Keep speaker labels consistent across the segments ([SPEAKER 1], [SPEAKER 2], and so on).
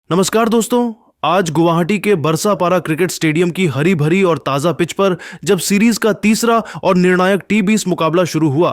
[SPEAKER 1] नमस्कार दोस्तों। आज गुवाहाटी के बरसापारा क्रिकेट स्टेडियम की हरी भरी और ताजा पिच पर जब सीरीज का तीसरा और निर्णायक T20 मुकाबला शुरू हुआ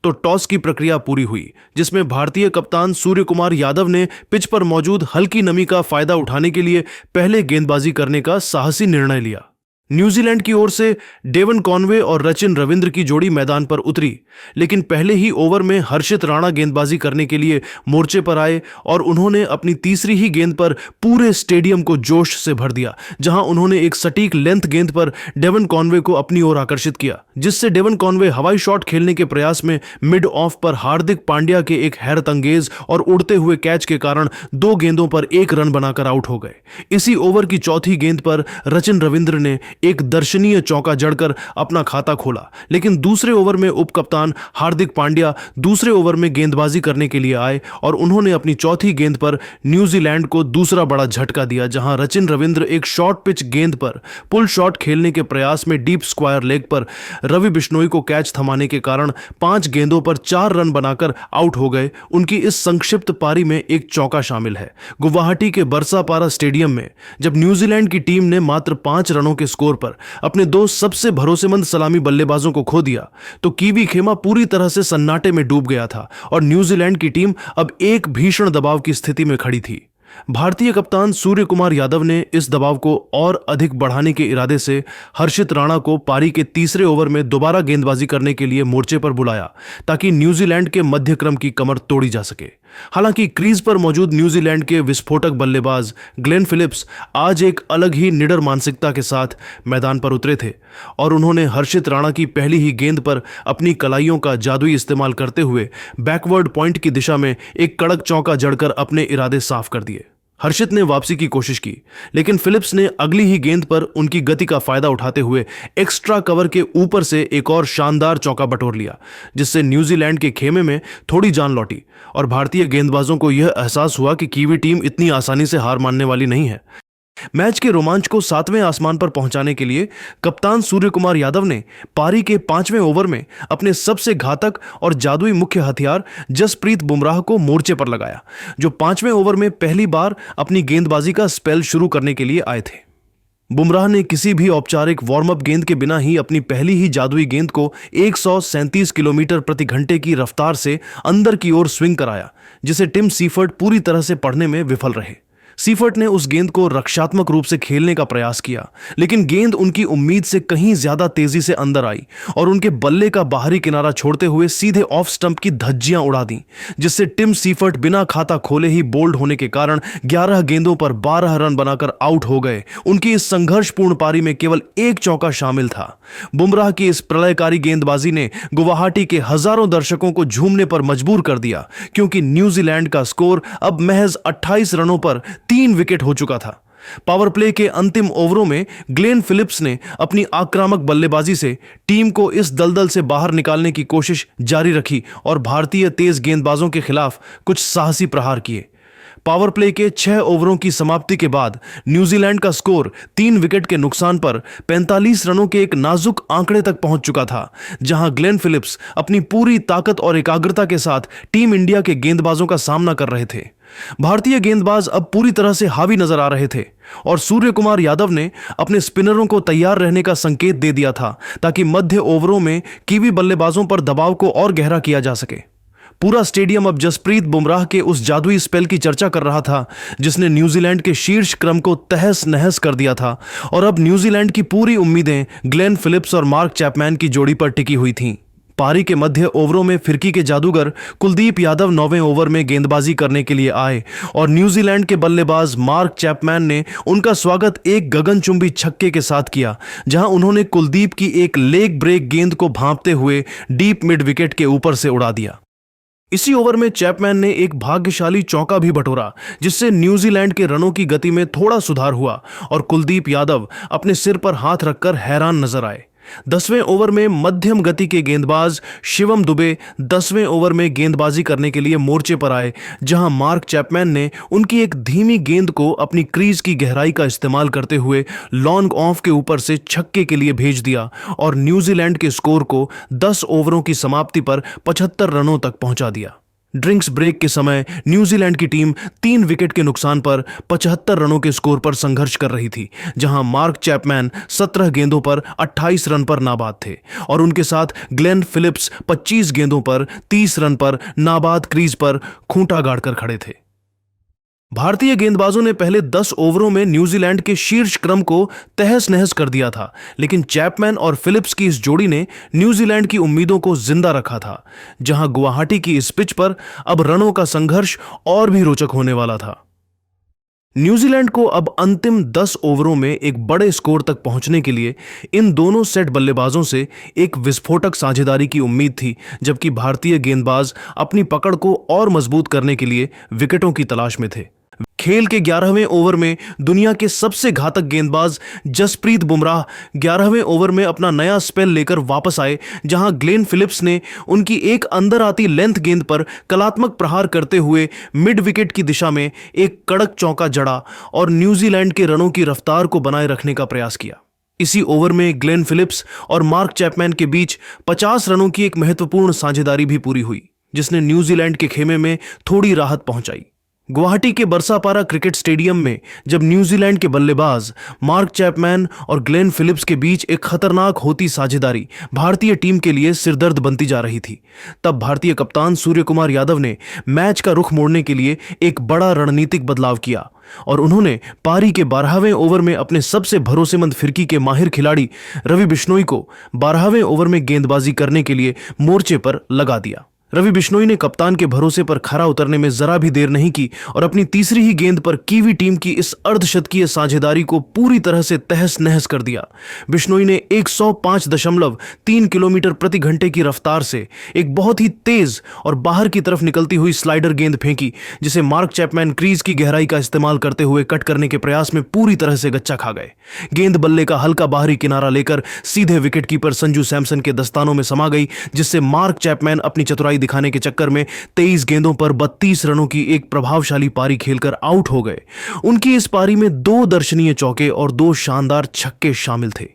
[SPEAKER 1] तो टॉस की प्रक्रिया पूरी हुई, जिसमें भारतीय कप्तान सूर्य कुमार यादव ने पिच पर मौजूद हल्की नमी का फायदा उठाने के लिए पहले गेंदबाजी करने का साहसी निर्णय लिया। न्यूजीलैंड की ओर से डेवन कॉनवे और रचिन रविंद्र की जोड़ी मैदान पर उतरी, लेकिन पहले ही ओवर में हर्षित राणा गेंदबाजी करने के लिए मोर्चे पर आए और उन्होंने अपनी तीसरी ही गेंद पर पूरे स्टेडियम को जोश से भर दिया, जहां उन्होंने एक सटीक लेंथ गेंद पर डेवन कॉनवे को अपनी ओर आकर्षित किया, जिससे डेवन कॉनवे हवाई शॉट खेलने के प्रयास में मिड ऑफ पर हार्दिक पांड्या के एक हैरतअंगेज और उड़ते हुए कैच के कारण 2 गेंदों पर 1 रन बनाकर आउट हो गए। इसी ओवर की चौथी गेंद पर रचिन रविंद्र ने एक दर्शनीय चौका जड़कर अपना खाता खोला, लेकिन दूसरे ओवर में उपकप्तान हार्दिक पांड्या दूसरे ओवर में गेंदबाजी करने के लिए आए और उन्होंने अपनी चौथी गेंद पर न्यूजीलैंड को दूसरा बड़ा झटका दिया, जहां रचिन रविंद्र एक शॉर्ट पिच गेंद पर पुल शॉट खेलने के प्रयास में डीप स्क्वायर लेग पर रवि बिश्नोई को कैच थमाने के कारण 5 गेंदों पर 4 रन बनाकर आउट हो गए। उनकी इस संक्षिप्त पारी में एक चौका शामिल है। गुवाहाटी के बरसापारा स्टेडियम में जब न्यूजीलैंड की टीम ने मात्र 5 रनों के स्कोर पर अपने 2 सबसे भरोसेमंद सलामी बल्लेबाजों को खो दिया तो कीवी खेमा पूरी तरह से सन्नाटे में डूब गया था और न्यूजीलैंड की टीम अब एक भीषण दबाव की स्थिति में खड़ी थी। भारतीय कप्तान सूर्य कुमार यादव ने इस दबाव को और अधिक बढ़ाने के इरादे से हर्षित राणा को पारी के तीसरे ओवर में दोबारा गेंदबाजी करने के लिए मोर्चे पर बुलाया, ताकि न्यूजीलैंड के मध्य क्रम की कमर तोड़ी जा सके। हालांकि क्रीज पर मौजूद न्यूजीलैंड के विस्फोटक बल्लेबाज ग्लेन फिलिप्स आज एक अलग ही निडर मानसिकता के साथ मैदान पर उतरे थे और उन्होंने हर्षित राणा की पहली ही गेंद पर अपनी कलाइयों का जादुई इस्तेमाल करते हुए बैकवर्ड पॉइंट की दिशा में एक कड़क चौका जड़कर अपने इरादे साफ कर दिए। हर्षित ने वापसी की कोशिश की, लेकिन फिलिप्स ने अगली ही गेंद पर उनकी गति का फायदा उठाते हुए एक्स्ट्रा कवर के ऊपर से एक और शानदार चौका बटोर लिया, जिससे न्यूजीलैंड के खेमे में थोड़ी जान लौटी और भारतीय गेंदबाजों को यह एहसास हुआ कि कीवी टीम इतनी आसानी से हार मानने वाली नहीं है। मैच के रोमांच को 7वें आसमान पर पहुंचाने के लिए कप्तान सूर्य कुमार यादव ने पारी के 5वें ओवर में अपने सबसे घातक और जादुई मुख्य हथियार जसप्रीत बुमराह को मोर्चे पर लगाया, जो 5वें ओवर में पहली बार अपनी गेंदबाजी का स्पेल शुरू करने के लिए आए थे। बुमराह ने किसी भी औपचारिक वार्म अप गेंद के बिना ही अपनी पहली ही जादुई गेंद को 137 किलोमीटर प्रति घंटे की रफ्तार से अंदर की ओर स्विंग कराया, जिसे टिम सीफर्ट पूरी तरह से पढ़ने में विफल रहे। सीफर्ट ने उस गेंद को रक्षात्मक रूप से खेलने का प्रयास किया, लेकिन गेंद उनकी उम्मीद से कहीं ज्यादा तेजी से अंदर आई और उनके बल्ले का बाहरी किनारा छोड़ते हुए सीधे ऑफ स्टंप की धज्जियां उड़ा दी, जिससे टिम सीफर्ट बिना खाता खोले ही बोल्ड होने के कारण 11 गेंदों पर 12 रन बनाकर आउट हो गए। उनकी इस संघर्षपूर्ण पारी में केवल एक चौका शामिल था। बुमराह की इस प्रलयकारी गेंदबाजी ने गुवाहाटी के हजारों दर्शकों को झूमने पर मजबूर कर दिया, क्योंकि न्यूजीलैंड का स्कोर अब महज 28 रनों पर 3 विकेट हो चुका था। पावर प्ले के अंतिम ओवरों में ग्लेन फिलिप्स ने अपनी आक्रामक बल्लेबाजी से टीम को इस दलदल से बाहर निकालने की कोशिश जारी रखी और भारतीय तेज गेंदबाजों के खिलाफ कुछ साहसी प्रहार किए। पावर प्ले के 6 ओवरों की समाप्ति के बाद न्यूजीलैंड का स्कोर 3 विकेट के नुकसान पर 45 रनों के एक नाजुक आंकड़े तक पहुंच चुका था, जहां ग्लेन फिलिप्स अपनी पूरी ताकत और एकाग्रता के साथ टीम इंडिया के गेंदबाजों का सामना कर रहे थे। भारतीय गेंदबाज अब पूरी तरह से हावी नजर आ रहे थे और सूर्य कुमार यादव ने अपने स्पिनरों को तैयार रहने का संकेत दे दिया था, ताकि मध्य ओवरों में कीवी बल्लेबाजों पर दबाव को और गहरा किया जा सके। पूरा स्टेडियम अब जसप्रीत बुमराह के उस जादुई स्पेल की चर्चा कर रहा था, जिसने न्यूजीलैंड के शीर्ष क्रम को तहस नहस कर दिया था और अब न्यूजीलैंड की पूरी उम्मीदें ग्लेन फिलिप्स और मार्क चैपमैन की जोड़ी पर टिकी हुई थीं। पारी के मध्य ओवरों में फिरकी के जादूगर कुलदीप यादव 9वें ओवर में गेंदबाजी करने के लिए आए और न्यूजीलैंड के बल्लेबाज मार्क चैपमैन ने उनका स्वागत एक गगनचुंबी छक्के के साथ किया, जहां उन्होंने कुलदीप की एक लेग ब्रेक गेंद को भांपते हुए डीप मिड विकेट के ऊपर से उड़ा दिया। इसी ओवर में चैपमैन ने एक भाग्यशाली चौका भी बटोरा, जिससे न्यूजीलैंड के रनों की गति में थोड़ा सुधार हुआ और कुलदीप यादव अपने सिर पर हाथ रखकर हैरान नजर आए। 10वें ओवर में मध्यम गति के गेंदबाज शिवम दुबे 10वें ओवर में गेंदबाजी करने के लिए मोर्चे पर आए, जहां मार्क चैपमैन ने उनकी एक धीमी गेंद को अपनी क्रीज की गहराई का इस्तेमाल करते हुए लॉन्ग ऑफ के ऊपर से छक्के के लिए भेज दिया और न्यूजीलैंड के स्कोर को 10 ओवरों की समाप्ति पर 75 रनों तक पहुंचा दिया। ड्रिंक्स ब्रेक के समय न्यूजीलैंड की टीम 3 विकेट के नुकसान पर 75 रनों के स्कोर पर संघर्ष कर रही थी, जहां मार्क चैपमैन 17 गेंदों पर 28 रन पर नाबाद थे और उनके साथ ग्लेन फिलिप्स 25 गेंदों पर 30 रन पर नाबाद क्रीज पर खूंटा गाड़कर खड़े थे। भारतीय गेंदबाजों ने पहले 10 ओवरों में न्यूजीलैंड के शीर्ष क्रम को तहस नहस कर दिया था, लेकिन चैपमैन और फिलिप्स की इस जोड़ी ने न्यूजीलैंड की उम्मीदों को जिंदा रखा था, जहां गुवाहाटी की इस पिच पर अब रनों का संघर्ष और भी रोचक होने वाला था। न्यूजीलैंड को अब अंतिम 10 ओवरों में एक बड़े स्कोर तक पहुंचने के लिए इन दोनों सेट बल्लेबाजों से एक विस्फोटक साझेदारी की उम्मीद थी, जबकि भारतीय गेंदबाज अपनी पकड़ को और मजबूत करने के लिए विकेटों की तलाश में थे। खेल के 11वें ओवर में दुनिया के सबसे घातक गेंदबाज जसप्रीत बुमराह 11वें ओवर में अपना नया स्पेल लेकर वापस आए, जहां ग्लेन फिलिप्स ने उनकी एक अंदर आती लेंथ गेंद पर कलात्मक प्रहार करते हुए मिड विकेट की दिशा में एक कड़क चौका जड़ा और न्यूजीलैंड के रनों की रफ्तार को बनाए रखने का प्रयास किया। इसी ओवर में ग्लेन फिलिप्स और मार्क चैपमैन के बीच 50 रनों की एक महत्वपूर्ण साझेदारी भी पूरी हुई, जिसने न्यूजीलैंड के खेमे में थोड़ी राहत पहुंचाई। गुवाहाटी के बरसापारा क्रिकेट स्टेडियम में जब न्यूजीलैंड के बल्लेबाज मार्क चैपमैन और ग्लेन फिलिप्स के बीच एक खतरनाक होती साझेदारी भारतीय टीम के लिए सिरदर्द बनती जा रही थी, तब भारतीय कप्तान सूर्य कुमार यादव ने मैच का रुख मोड़ने के लिए एक बड़ा रणनीतिक बदलाव किया और उन्होंने पारी के 12वें ओवर में अपने सबसे भरोसेमंद फिरकी के माहिर खिलाड़ी रवि बिश्नोई को 12वें ओवर में गेंदबाजी करने के लिए मोर्चे पर लगा दिया। रवि बिश्नोई ने कप्तान के भरोसे पर खरा उतरने में जरा भी देर नहीं की और अपनी तीसरी ही गेंद पर कीवी टीम की इस अर्धशतकीय साझेदारी को पूरी तरह से तहस नहस कर दिया। बिश्नोई ने 105.3 किलोमीटर प्रति घंटे की रफ्तार से एक बहुत ही तेज और बाहर की तरफ निकलती हुई स्लाइडर गेंद फेंकी, जिसे मार्क चैपमैन क्रीज की गहराई का इस्तेमाल करते हुए कट करने के प्रयास में पूरी तरह से गच्चा खा गए। गेंद बल्ले का हल्का बाहरी किनारा लेकर सीधे विकेटकीपर संजू सैमसन के दस्तानों में समा गई, जिससे मार्क चैपमैन अपनी चतुराई दिखाने के चक्कर में 23 गेंदों पर 32 रनों की एक प्रभावशाली पारी खेलकर आउट हो गए। उनकी इस पारी में 2 दर्शनीय चौके और 2 शानदार छक्के शामिल थे।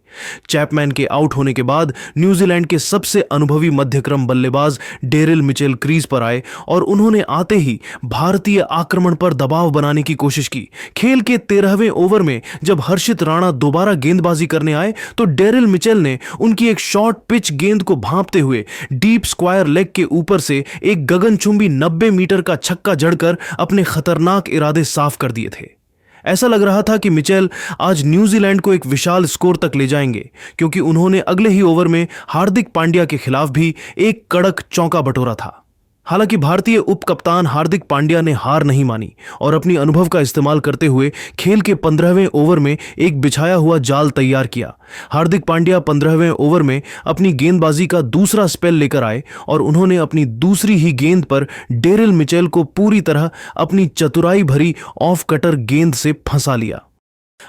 [SPEAKER 1] चैपमैन के आउट होने के बाद न्यूजीलैंड के सबसे अनुभवी मध्यक्रम बल्लेबाज डेरिल मिचेल क्रीज पर आए और उन्होंने आते ही भारतीय आक्रमण पर दबाव बनाने की कोशिश की। खेल के 13वें ओवर में जब हर्षित राणा दोबारा गेंदबाजी करने आए तो डेरिल मिचेल ने उनकी एक शॉर्ट पिच गेंद को भांपते हुए डीप स्क्वायर लेग के ऊपर से एक गगनचुंबी 90 मीटर का छक्का जड़कर अपने खतरनाक इरादे साफ कर दिए थे। ऐसा लग रहा था कि मिचेल आज न्यूजीलैंड को एक विशाल स्कोर तक ले जाएंगे, क्योंकि उन्होंने अगले ही ओवर में हार्दिक पांड्या के खिलाफ भी एक कड़क चौका बटोरा था। हालांकि भारतीय उप कप्तान हार्दिक पांड्या ने हार नहीं मानी और अपनी अनुभव का इस्तेमाल करते हुए खेल के 15वें ओवर में एक बिछाया हुआ जाल तैयार किया। हार्दिक पांड्या 15वें ओवर में अपनी गेंदबाजी का दूसरा स्पेल लेकर आए और उन्होंने अपनी दूसरी ही गेंद पर डेरिल मिचेल को पूरी तरह अपनी चतुराई भरी ऑफ कटर गेंद से फंसा लिया।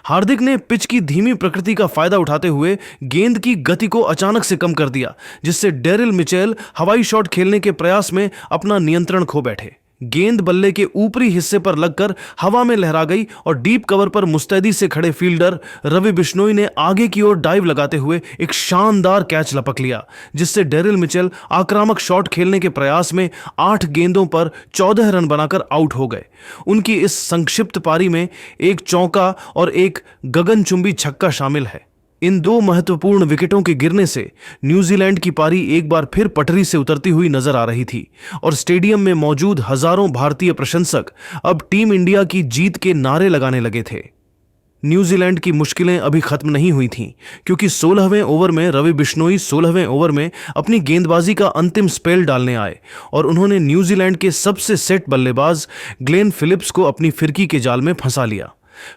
[SPEAKER 1] हार्दिक ने पिच की धीमी प्रकृति का फायदा उठाते हुए गेंद की गति को अचानक से कम कर दिया, जिससे डेरिल मिचेल हवाई शॉट खेलने के प्रयास में अपना नियंत्रण खो बैठे। गेंद बल्ले के ऊपरी हिस्से पर लगकर हवा में लहरा गई और डीप कवर पर मुस्तैदी से खड़े फील्डर रवि बिश्नोई ने आगे की ओर डाइव लगाते हुए एक शानदार कैच लपक लिया, जिससे डेरिल मिचेल आक्रामक शॉट खेलने के प्रयास में 8 गेंदों पर 14 रन बनाकर आउट हो गए। उनकी इस संक्षिप्त पारी में एक चौका और एक गगनचुंबी छक्का शामिल है। इन 2 महत्वपूर्ण विकेटों के गिरने से न्यूजीलैंड की पारी एक बार फिर पटरी से उतरती हुई नजर आ रही थी और स्टेडियम में मौजूद हजारों भारतीय प्रशंसक अब टीम इंडिया की जीत के नारे लगाने लगे थे। न्यूजीलैंड की मुश्किलें अभी खत्म नहीं हुई थीं, क्योंकि 16वें ओवर में रवि बिश्नोई 16वें ओवर में अपनी गेंदबाजी का अंतिम स्पेल डालने आए और उन्होंने न्यूजीलैंड के सबसे सेट बल्लेबाज ग्लेन फिलिप्स को अपनी फिरकी के जाल में फंसा लिया।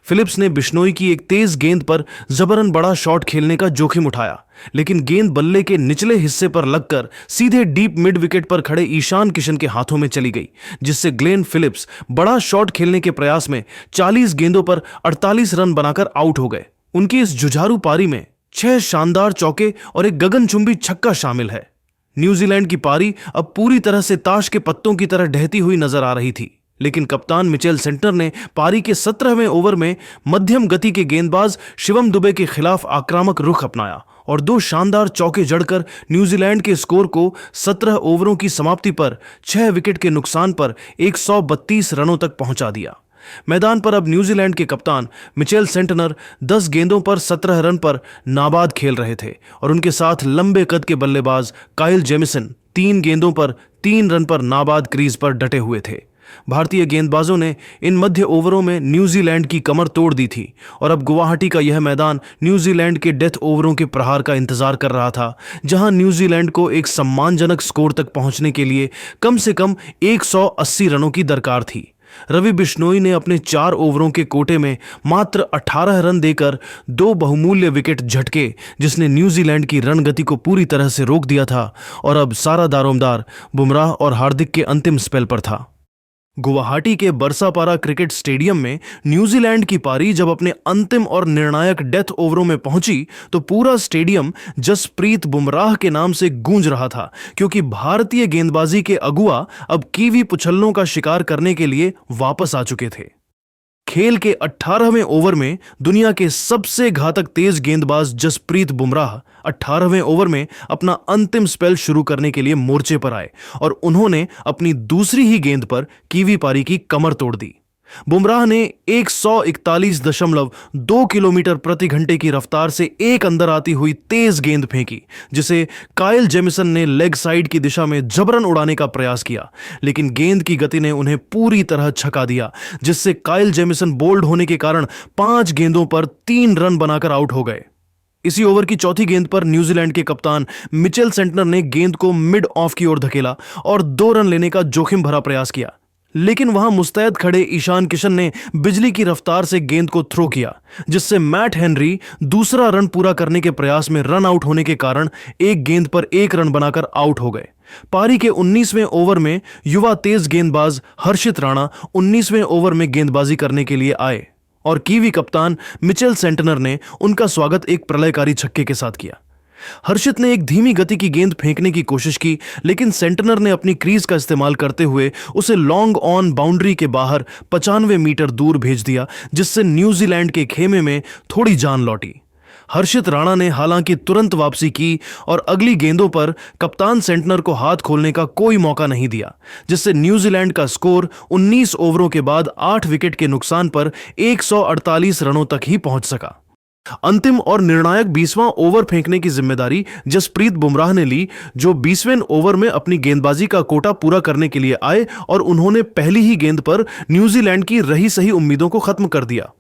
[SPEAKER 1] फिलिप्स ने बिश्नोई की एक तेज गेंद पर जबरन बड़ा शॉट खेलने का जोखिम उठाया, लेकिन गेंद बल्ले के निचले हिस्से पर लगकर सीधे डीप मिड विकेट पर खड़े ईशान किशन के हाथों में चली गई, जिससे ग्लेन फिलिप्स बड़ा शॉट खेलने के प्रयास में 40 गेंदों पर 48 रन बनाकर आउट हो गए। उनकी इस जुझारू पारी में 6 शानदार चौके और एक गगनचुंबी छक्का शामिल है। न्यूजीलैंड की पारी अब पूरी तरह से ताश के पत्तों की तरह ढहती हुई नजर आ रही थी, लेकिन कप्तान मिचेल सेंटर ने पारी के 17वें ओवर में मध्यम गति के गेंदबाज शिवम दुबे के खिलाफ आक्रामक रुख अपनाया और 2 शानदार चौके जड़कर न्यूजीलैंड के स्कोर को 17 ओवरों की समाप्ति पर 6 विकेट के नुकसान पर 132 रनों तक पहुंचा दिया। मैदान पर अब न्यूजीलैंड के कप्तान मिचेल सेंटनर 10 गेंदों पर 17 रन पर नाबाद खेल रहे थे और उनके साथ लंबे कद के बल्लेबाज काइल जेमिसन 3 गेंदों पर 3 रन पर नाबाद क्रीज पर डटे हुए थे। भारतीय गेंदबाजों ने इन मध्य ओवरों में न्यूजीलैंड की कमर तोड़ दी थी और अब गुवाहाटी का यह मैदान न्यूजीलैंड के डेथ ओवरों के प्रहार का इंतजार कर रहा था, जहां न्यूजीलैंड को एक सम्मानजनक स्कोर तक पहुंचने के लिए कम से कम 180 रनों की दरकार थी। रवि बिश्नोई ने अपने 4 ओवरों के कोटे में मात्र 18 रन देकर 2 बहुमूल्य विकेट झटके, जिसने न्यूजीलैंड की रणगति को पूरी तरह से रोक दिया था और अब सारा दारोमदार बुमराह और हार्दिक के अंतिम स्पेल पर था। गुवाहाटी के बरसापारा क्रिकेट स्टेडियम में न्यूजीलैंड की पारी जब अपने अंतिम और निर्णायक डेथ ओवरों में पहुंची तो पूरा स्टेडियम जसप्रीत बुमराह के नाम से गूंज रहा था, क्योंकि भारतीय गेंदबाजी के अगुआ अब कीवी पुछल्लों का शिकार करने के लिए वापस आ चुके थे। खेल के 18वें ओवर में दुनिया के सबसे घातक तेज गेंदबाज जसप्रीत बुमराह 18वें ओवर में अपना अंतिम स्पेल शुरू करने के लिए मोर्चे पर आए और उन्होंने अपनी दूसरी ही गेंद पर कीवी पारी की कमर तोड़ दी। बुमराह ने 141.2 किलोमीटर प्रति घंटे की रफ्तार से एक अंदर आती हुई तेज गेंद फेंकी, जिसे काइल जेमिसन ने लेग साइड की दिशा में जबरन उड़ाने का प्रयास किया, लेकिन गेंद की गति ने उन्हें पूरी तरह छका दिया, जिससे काइल जेमिसन बोल्ड होने के कारण 5 गेंदों पर 3 रन बनाकर आउट हो गए। इसी ओवर की चौथी गेंद पर न्यूजीलैंड के कप्तान मिचेल सेंटनर ने गेंद को मिड ऑफ की ओर धकेला और 2 रन लेने का जोखिम भरा प्रयास किया, लेकिन वहां मुस्तैद खड़े ईशान किशन ने बिजली की रफ्तार से गेंद को थ्रो किया, जिससे मैट हेनरी दूसरा रन पूरा करने के प्रयास में रन आउट होने के कारण एक गेंद पर 1 रन बनाकर आउट हो गए। पारी के 19वें ओवर में युवा तेज गेंदबाज हर्षित राणा 19वें ओवर में गेंदबाजी करने के लिए आए और कीवी कप्तान मिचेल सेंटनर ने उनका स्वागत एक प्रलयकारी छक्के के साथ किया। हर्षित ने एक धीमी गति की गेंद फेंकने की कोशिश की, लेकिन सेंटनर ने अपनी क्रीज का इस्तेमाल करते हुए उसे लॉन्ग ऑन बाउंड्री के बाहर 95 मीटर दूर भेज दिया, जिससे न्यूजीलैंड के खेमे में थोड़ी जान लौटी। हर्षित राणा ने हालांकि तुरंत वापसी की और अगली गेंदों पर कप्तान सेंटनर को हाथ खोलने का कोई मौका नहीं दिया, जिससे न्यूजीलैंड का स्कोर 19 ओवरों के बाद 8 विकेट के नुकसान पर 148 रनों तक ही पहुंच सका। अंतिम और निर्णायक 20वां ओवर फेंकने की जिम्मेदारी जसप्रीत बुमराह ने ली, जो 20वें ओवर में अपनी गेंदबाजी का कोटा पूरा करने के लिए आए और उन्होंने पहली ही गेंद पर न्यूजीलैंड की रही सही उम्मीदों को खत्म कर दिया।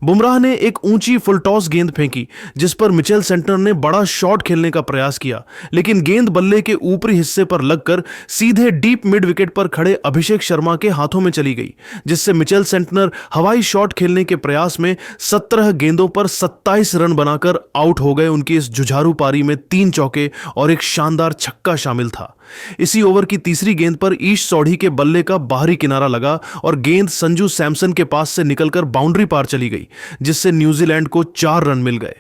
[SPEAKER 1] बुमराह ने एक ऊंची फुल टॉस गेंद फेंकी, जिस पर मिचेल सेंटनर ने बड़ा शॉट खेलने का प्रयास किया, लेकिन गेंद बल्ले के ऊपरी हिस्से पर लगकर सीधे डीप मिड विकेट पर खड़े अभिषेक शर्मा के हाथों में चली गई, जिससे मिचेल सेंटनर हवाई शॉट खेलने के प्रयास में 17 गेंदों पर 27 रन बनाकर आउट हो गए। उनकी इस जुझारू पारी में 3 चौके और एक शानदार छक्का शामिल था। इसी ओवर की तीसरी गेंद पर ईश सौढ़ी के बल्ले का बाहरी किनारा लगा और गेंद संजू सैमसन के पास से निकलकर बाउंड्री पार चली गई, जिससे न्यूजीलैंड को 4 रन मिल गए।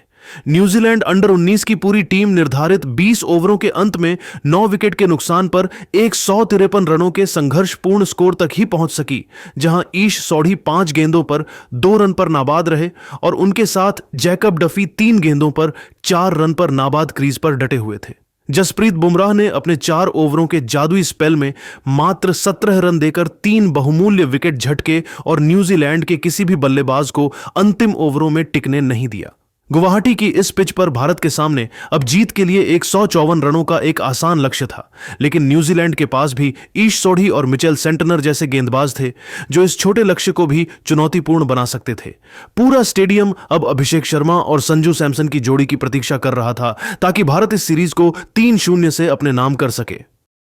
[SPEAKER 1] न्यूजीलैंड अंडर 19 की पूरी टीम निर्धारित 20 ओवरों के अंत में 9 विकेट के नुकसान पर 153 रनों के संघर्षपूर्ण स्कोर तक ही पहुंच सकी, जहां ईश सौढ़ी 5 गेंदों पर 2 रन पर नाबाद रहे और उनके साथ जैकब डफी 3 गेंदों पर 4 रन पर नाबाद क्रीज पर डटे हुए थे। जसप्रीत बुमराह ने अपने 4 ओवरों के जादुई स्पेल में मात्र 17 रन देकर 3 बहुमूल्य विकेट झटके और न्यूजीलैंड के किसी भी बल्लेबाज को अंतिम ओवरों में टिकने नहीं दिया। गुवाहाटी की इस पिच पर भारत के सामने अब जीत के लिए 154 रनों का एक आसान लक्ष्य था, लेकिन न्यूजीलैंड के पास भी ईश सोढ़ी और मिचेल सेंटनर जैसे गेंदबाज थे जो इस छोटे लक्ष्य को भी चुनौतीपूर्ण बना सकते थे। पूरा स्टेडियम अब अभिषेक शर्मा और संजू सैमसन की जोड़ी की प्रतीक्षा कर रहा था, ताकि भारत इस सीरीज को 3-0 से अपने नाम कर सके।